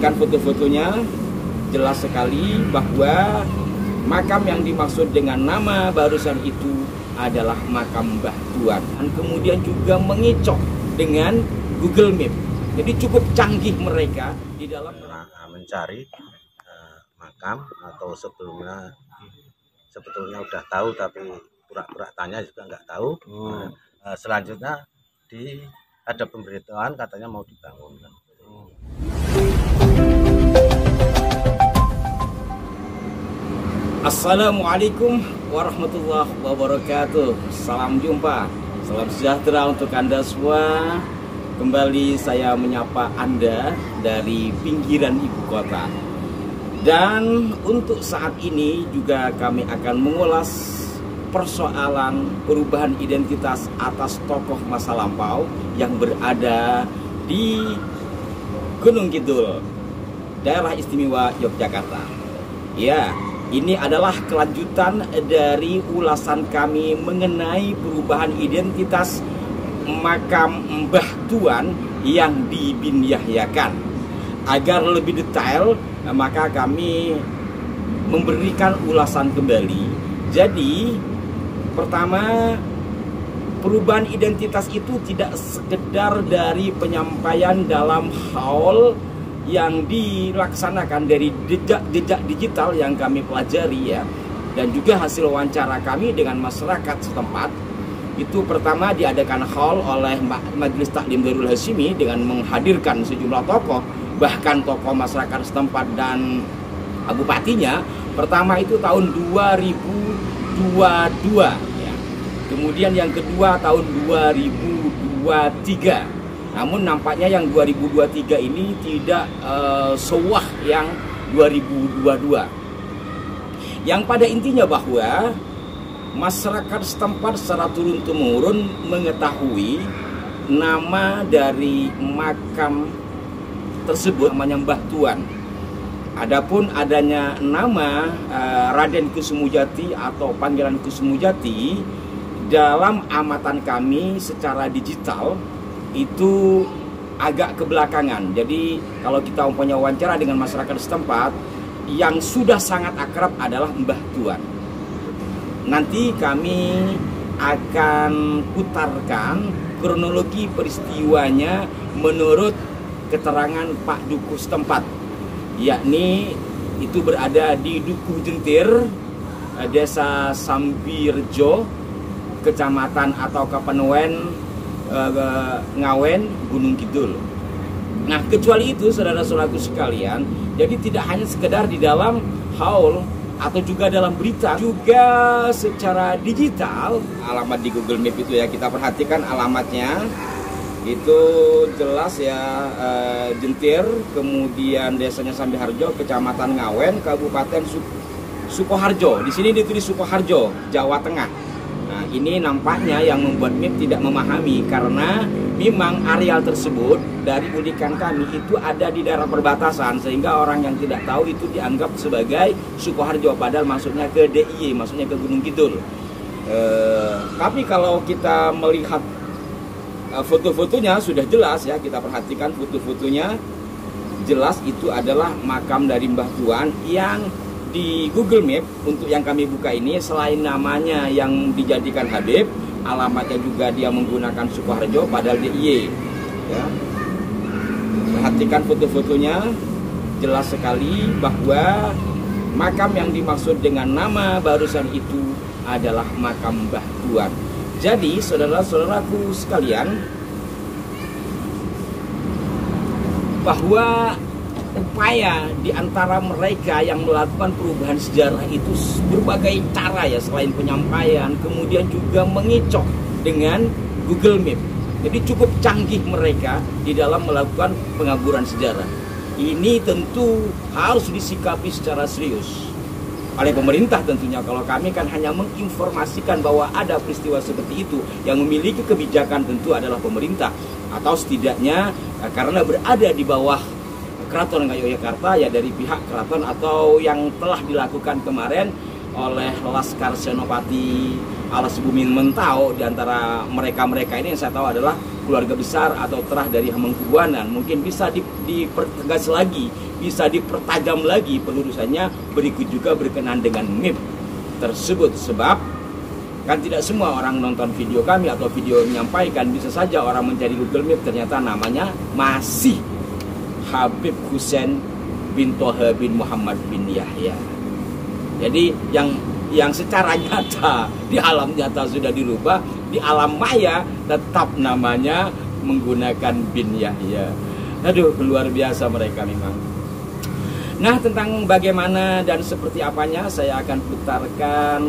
perhatikan foto-fotonya, jelas sekali bahwa makam yang dimaksud dengan nama barusan itu adalah makam Mbah Tuan. Dan kemudian juga mengicok dengan Google Map. Jadi cukup canggih mereka di dalam mencari makam, atau sebetulnya udah tahu tapi pura-pura tanya juga nggak tahu. Selanjutnya ada pemberitahuan katanya mau dibangun. Assalamualaikum warahmatullahi wabarakatuh. Salam jumpa, salam sejahtera untuk Anda semua. Kembali saya menyapa Anda dari pinggiran ibu kota. Dan untuk saat ini juga kami akan mengulas persoalan perubahan identitas atas tokoh masa lampau yang berada di Gunung Kidul, daerah istimewa Yogyakarta. Ya, ini adalah kelanjutan dari ulasan kami mengenai perubahan identitas makam Mbah Tuan yang dibinyayakan. Agar lebih detail, maka kami memberikan ulasan kembali. Jadi, pertama, perubahan identitas itu tidak sekedar dari penyampaian dalam haul yang dilaksanakan dari jejak digital yang kami pelajari, ya, dan juga hasil wawancara kami dengan masyarakat setempat. Itu pertama diadakan haul oleh Majelis Taklim Darul Hasimi dengan menghadirkan sejumlah tokoh, bahkan tokoh masyarakat setempat dan bupatinya. Pertama itu tahun 2022, ya. Kemudian yang kedua tahun 2023. Namun nampaknya yang 2023 ini tidak sewah yang 2022. Yang pada intinya bahwa masyarakat setempat secara turun-temurun mengetahui nama dari makam tersebut namanya Mbah Tuan. Adapun adanya nama Raden Kusumujati atau panggilan Kusumujati dalam amatan kami secara digital itu agak kebelakangan. Jadi kalau kita mempunyai wawancara dengan masyarakat setempat, yang sudah sangat akrab adalah Mbah Tuan. Nanti kami akan putarkan kronologi peristiwanya menurut keterangan Pak Dukuh setempat, yakni itu berada di Dukuh Jentir, Desa Sambirjo, Kecamatan atau Kapanwen, Ngawen, Gunung Kidul. Nah, kecuali itu saudara-saudaraku sekalian, jadi tidak hanya sekedar di dalam haul atau juga dalam berita, juga secara digital. Alamat di Google Map itu, ya, kita perhatikan alamatnya itu jelas, ya, Jentir, kemudian desanya Sambiharjo, Kecamatan Ngawen, Kabupaten Sukoharjo. Di sini ditulis Sukoharjo, Jawa Tengah. Nah, ini nampaknya yang membuat MIP tidak memahami, karena memang areal tersebut dari udikan kami itu ada di daerah perbatasan, sehingga orang yang tidak tahu itu dianggap sebagai Sukoharjo, padahal maksudnya ke DIY, maksudnya ke Gunung Kidul. Tapi kalau kita melihat foto-fotonya sudah jelas, ya, kita perhatikan foto-fotonya jelas itu adalah makam dari Mbah Tuan yang di Google Map untuk yang kami buka ini, selain namanya yang dijadikan Habib, alamatnya juga dia menggunakan Sukoharjo padahal DIY, ya. Perhatikan foto-fotonya, jelas sekali bahwa makam yang dimaksud dengan nama barusan itu adalah makam Mbah Tuan. Jadi saudara-saudaraku sekalian, bahwa upaya di antara mereka yang melakukan perubahan sejarah itu berbagai cara, ya, selain penyampaian, kemudian juga mengicok dengan Google Map. Jadi cukup canggih mereka di dalam melakukan pengaburan sejarah. Ini tentu harus disikapi secara serius oleh pemerintah tentunya. Kalau kami kan hanya menginformasikan bahwa ada peristiwa seperti itu, yang memiliki kebijakan tentu adalah pemerintah, atau setidaknya karena berada di bawah Keraton Yogyakarta, ya, dari pihak keraton, atau yang telah dilakukan kemarin oleh Laskar Senopati Alas Bumi Mentau. Di antara mereka-mereka ini yang saya tahu adalah keluarga besar atau terah dari Hamengkubuanan, mungkin bisa dipertegas lagi, bisa dipertajam lagi pelurusannya, berikut juga berkenaan dengan MIP tersebut. Sebab kan tidak semua orang nonton video kami atau video menyampaikan, bisa saja orang mencari Google Map ternyata namanya masih Habib Hussein bin Toha bin Muhammad bin Yahya. Jadi yang secara nyata di alam nyata sudah dirubah, di alam maya tetap namanya menggunakan bin Yahya. Aduh, luar biasa mereka memang. Nah, tentang bagaimana dan seperti apanya saya akan putarkan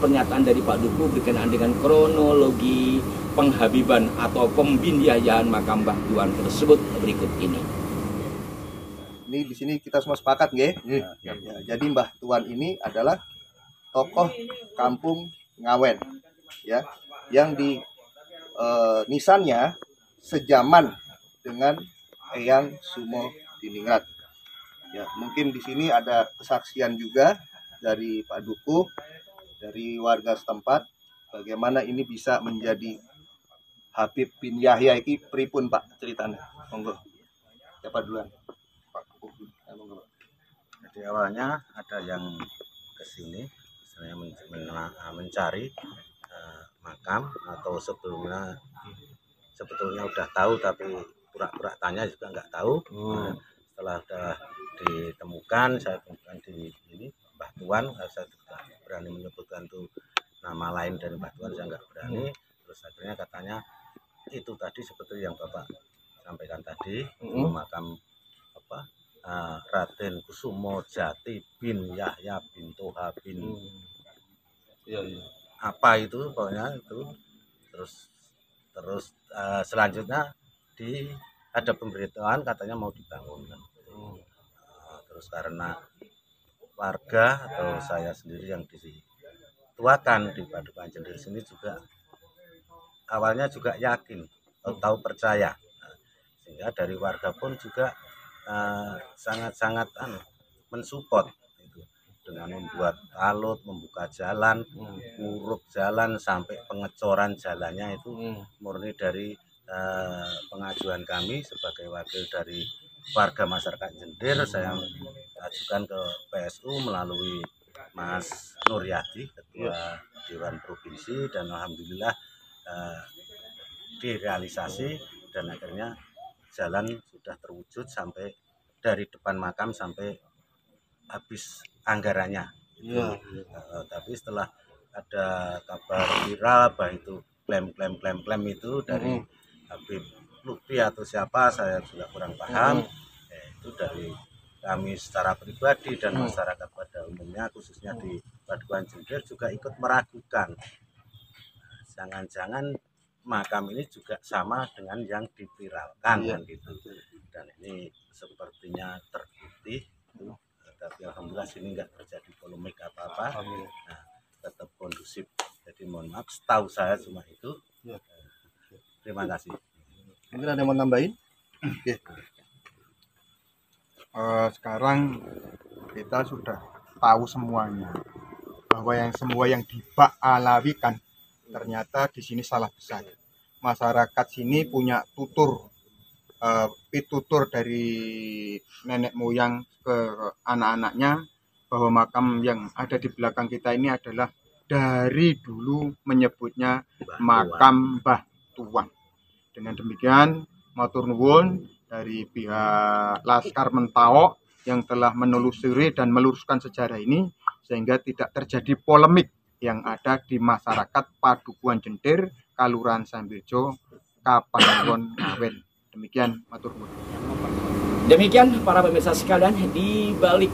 pernyataan dari Pak Duku berkenaan dengan kronologi penghabiban atau pembinyayan makam Mbah Tuan tersebut berikut ini. Ini di sini kita semua sepakat, nggih? Ya, jadi Mbah Tuan ini adalah tokoh kampung Ngawen, ya, yang di nisannya sejaman dengan Eyang Sumo Diningrat. Ya, mungkin di sini ada kesaksian juga dari Pak Duku, dari warga setempat, bagaimana ini bisa menjadi Habib bin Yahya. Iki pripun Pak ceritanya? Monggo. Siapa duluan? Pak Duku. Monggo. Jadi awalnya ada yang kesini, misalnya mencari makam, atau sebetulnya udah tahu tapi pura-pura tanya juga nggak tahu. Nah, setelah udah ditemukan, saya temukan di ini Mbah Tuan, saya tidak berani menyebutkan tuh nama lain dari Mbah Tuan, saya nggak berani. Terus akhirnya katanya itu tadi seperti yang Bapak sampaikan tadi, makam apa Raden Kusumo Jati bin Yahya bin Toha bin apa itu pokoknya itu. Terus selanjutnya ada pemberitahuan katanya mau dibangun. Terus karena warga atau saya sendiri yang dituakan di Padukuhan Jender sini juga awalnya juga yakin atau percaya, sehingga dari warga pun juga sangat-sangat mensupport itu, dengan membuat talut, membuka jalan, uruk jalan sampai pengecoran jalannya itu murni dari pengajuan kami sebagai wakil dari warga masyarakat Jender. Saya ajukan ke PSU melalui Mas Nuryadi, Ketua Dewan Provinsi, dan alhamdulillah direalisasi, dan akhirnya jalan sudah terwujud sampai dari depan makam sampai habis anggarannya. Tapi setelah ada kabar viral bahwa itu klaim itu dari Habib Lutfi atau siapa, saya juga kurang paham. Itu dari kami secara pribadi dan masyarakat pada umumnya, khususnya di Padukuhan Jender, juga ikut meragukan, jangan-jangan makam ini juga sama dengan yang diviralkan, kan gitu. Dan ini sepertinya terbukti, tapi alhamdulillah sini nggak terjadi polemik apa-apa. Nah, tetap kondusif. Jadi mohon maaf, setahu saya cuma itu. Terima kasih. Mungkin ada yang mau nambahin? Oke. Sekarang kita sudah tahu semuanya bahwa semua yang dibak alawikan ternyata di sini salah besar. Masyarakat sini punya pitutur dari nenek moyang ke anak-anaknya bahwa makam yang ada di belakang kita ini adalah dari dulu menyebutnya makam Mbah Tuan. Dengan demikian, matur nuwun dari pihak Laskar Mentawok yang telah menelusuri dan meluruskan sejarah ini sehingga tidak terjadi polemik yang ada di masyarakat Padukuhan Jender, Kalurahan Sambirjo, Kapanewon, Ngawen. Demikian matur nuwun. Demikian para pemirsa sekalian, di balik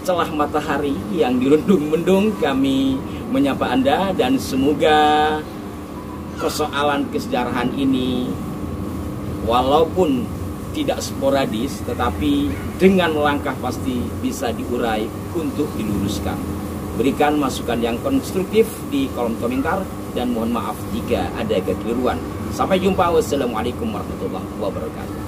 celah matahari yang dirundung mendung, kami menyapa Anda, dan semoga persoalan kesejarahan ini walaupun tidak sporadis tetapi dengan langkah pasti bisa diurai untuk diluruskan. Berikan masukan yang konstruktif di kolom komentar dan mohon maaf jika ada kekeliruan. Sampai jumpa. Wassalamualaikum warahmatullahi wabarakatuh.